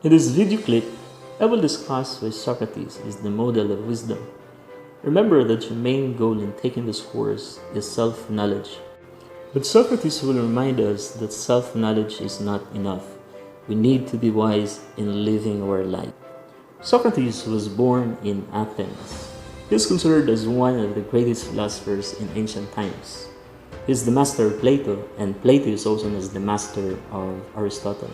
In this video clip, I will discuss why Socrates is the model of wisdom. Remember that your main goal in taking this course is self-knowledge. But Socrates will remind us that self-knowledge is not enough. We need to be wise in living our life. Socrates was born in Athens. He is considered as one of the greatest philosophers in ancient times. He is the master of Plato, and Plato is also known as the master of Aristotle.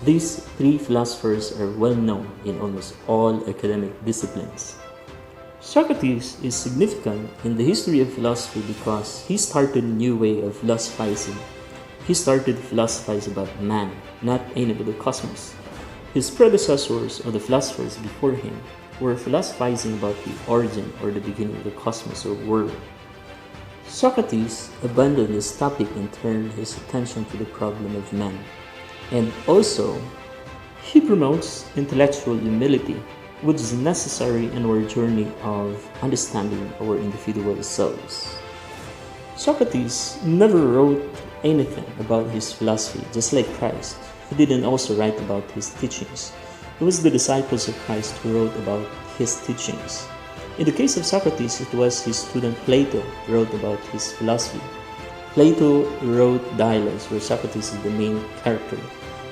These three philosophers are well known in almost all academic disciplines. Socrates is significant in the history of philosophy because he started a new way of philosophizing. He started to philosophize about man, not any of the cosmos. His predecessors or the philosophers before him were philosophizing about the origin or the beginning of the cosmos or world. Socrates abandoned this topic and turned his attention to the problem of man. And also, he promotes intellectual humility, which is necessary in our journey of understanding our individual selves. Socrates never wrote anything about his philosophy, just like Christ. He didn't also write about his teachings. It was the disciples of Christ who wrote about his teachings. In the case of Socrates, it was his student Plato who wrote about his philosophy. Plato wrote dialogues where Socrates is the main character.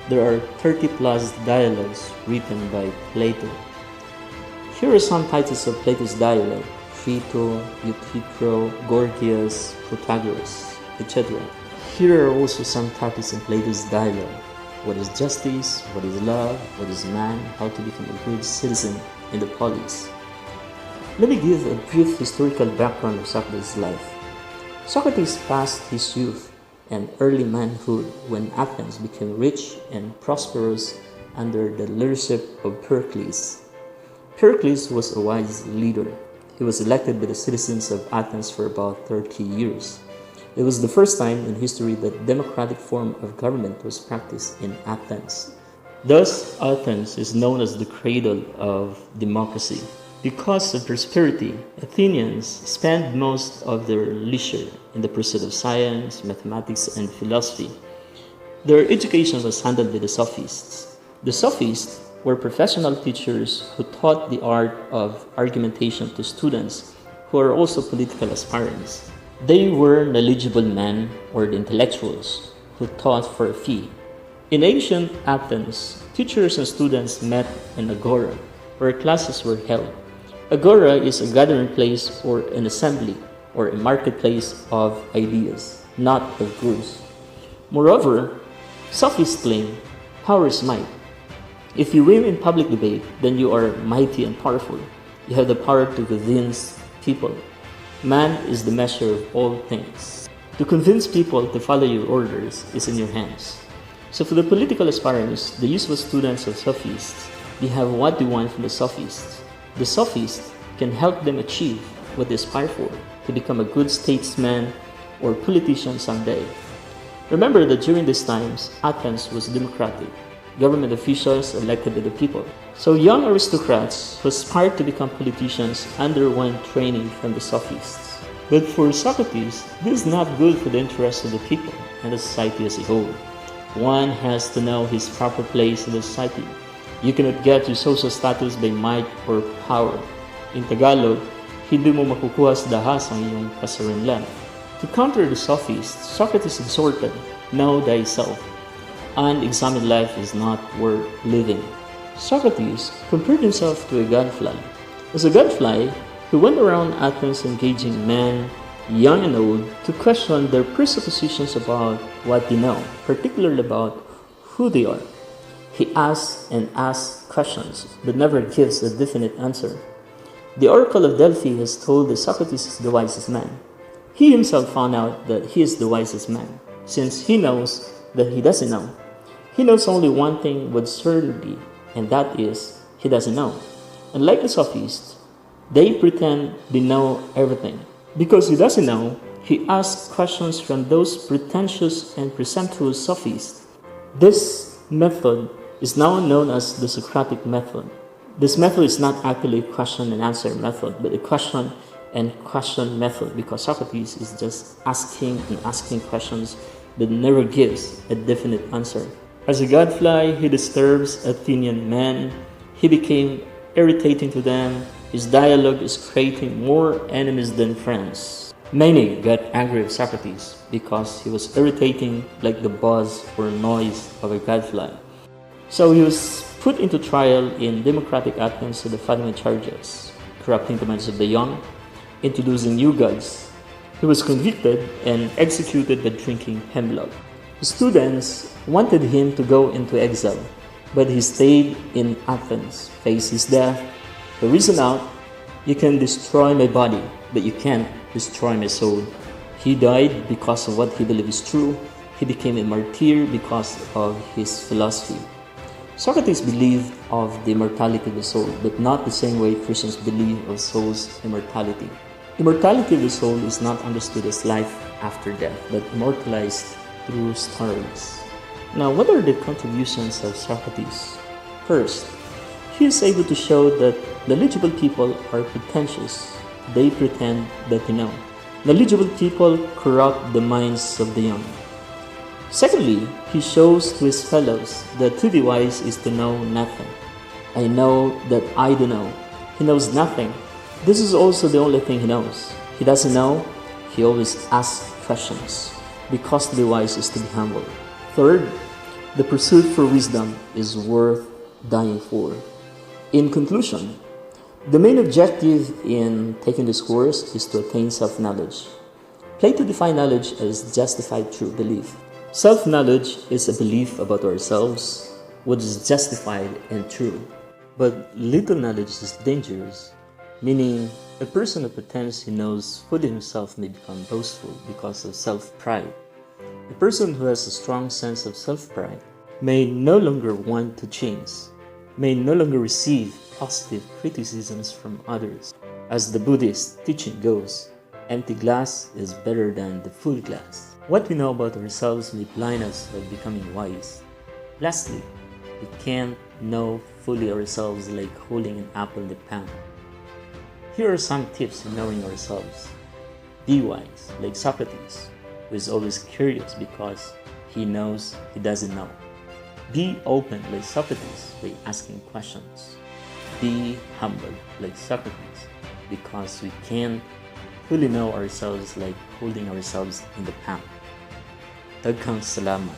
There are 30 plus dialogues written by Plato. Here are some titles of Plato's dialogue: Phaedo, Euthyphro, Gorgias, Protagoras, etc. Here are also some topics in Plato's dialogue: what is justice, what is love, what is man, how to become a good citizen in the polis. Let me give a brief historical background of Socrates' life. Socrates passed his youth and early manhood when Athens became rich and prosperous under the leadership of Pericles. Pericles was a wise leader. He was elected by the citizens of Athens for about 30 years. It was the first time in history that democratic form of government was practiced in Athens. Thus, Athens is known as the cradle of democracy. Because of prosperity, Athenians spent most of their leisure in the pursuit of science, mathematics, and philosophy. Their education was handled by the sophists. The sophists were professional teachers who taught the art of argumentation to students who are also political aspirants. They were knowledgeable men or the intellectuals who taught for a fee. In ancient Athens, teachers and students met in agora, where classes were held. Agora is a gathering place or an assembly or a marketplace of ideas, not of goods. Moreover, sophists claim power is might. If you win in public debate, then you are mighty and powerful. You have the power to convince people. Man is the measure of all things. To convince people to follow your orders is in your hands. So for the political aspirants, the useful students of sophists, they have what they want from the sophists. The sophist can help them achieve what they aspire for, to become a good statesman or politician someday. Remember that during these times, Athens was democratic. Government officials elected by the people. So young aristocrats who aspired to become politicians underwent training from the sophists. But for Socrates, this is not good for the interests of the people and the society as a whole. One has to know his proper place in the society. You cannot get your social status by might or power. In Tagalog, hindi mo makukuha sa dahas ang iyong kasarinlan. To counter the sophists, Socrates exhorted, know thyself. Unexamined life is not worth living. Socrates compared himself to a godfly. As a godfly, he went around Athens engaging men, young and old, to question their presuppositions about what they know, particularly about who they are. He asks and asks questions, but never gives a definite answer. The Oracle of Delphi has told that Socrates is the wisest man. He himself found out that he is the wisest man, since he knows that he doesn't know. He knows only one thing with certainty, and that is, he doesn't know. And like the sophists, they pretend they know everything. Because he doesn't know, he asks questions from those pretentious and presumptuous sophists. This method is now known as the Socratic Method. This method is not actually a question and answer method, but a question and question method, because Socrates is just asking and asking questions that never gives a definite answer. As a Godfly, he disturbs Athenian men. He became irritating to them. His dialogue is creating more enemies than friends. Many got angry with Socrates because he was irritating like the buzz or noise of a Godfly. So he was put into trial in democratic Athens with the following charges: corrupting the minds of the young, introducing new gods. He was convicted and executed by drinking hemlock. The students wanted him to go into exile, but he stayed in Athens, faced his death. The reason out: you can destroy my body, but you can't destroy my soul. He died because of what he believed is true. He became a martyr because of his philosophy. Socrates believed of the immortality of the soul, but not the same way Christians believe of soul's immortality. Immortality of the soul is not understood as life after death, but immortalized through stories. Now, what are the contributions of Socrates? First, he is able to show that knowledgeable people are pretentious. They pretend that they know. Knowledgeable people corrupt the minds of the young. Secondly, he shows to his fellows that to be wise is to know nothing. I know that I do know. He knows nothing. This is also the only thing he knows. He doesn't know. He always asks questions, because to be wise is to be humble. Third, the pursuit for wisdom is worth dying for. In conclusion, the main objective in taking this course is to attain self-knowledge. Plato defined knowledge as justified true belief. Self-knowledge is a belief about ourselves, what is justified and true. But little knowledge is dangerous, meaning a person who pretends he knows fully himself may become boastful because of self-pride. A person who has a strong sense of self-pride may no longer want to change, may no longer receive positive criticisms from others. As the Buddhist teaching goes, empty glass is better than the full glass. What we know about ourselves may blind us from becoming wise. Lastly, we can't know fully ourselves like holding an apple in the palm. Here are some tips in knowing ourselves. Be wise, like Socrates, who is always curious because he knows he doesn't know. Be open, like Socrates, by asking questions. Be humble, like Socrates, because we can't fully know ourselves like holding ourselves in the palm. Daghang salamat.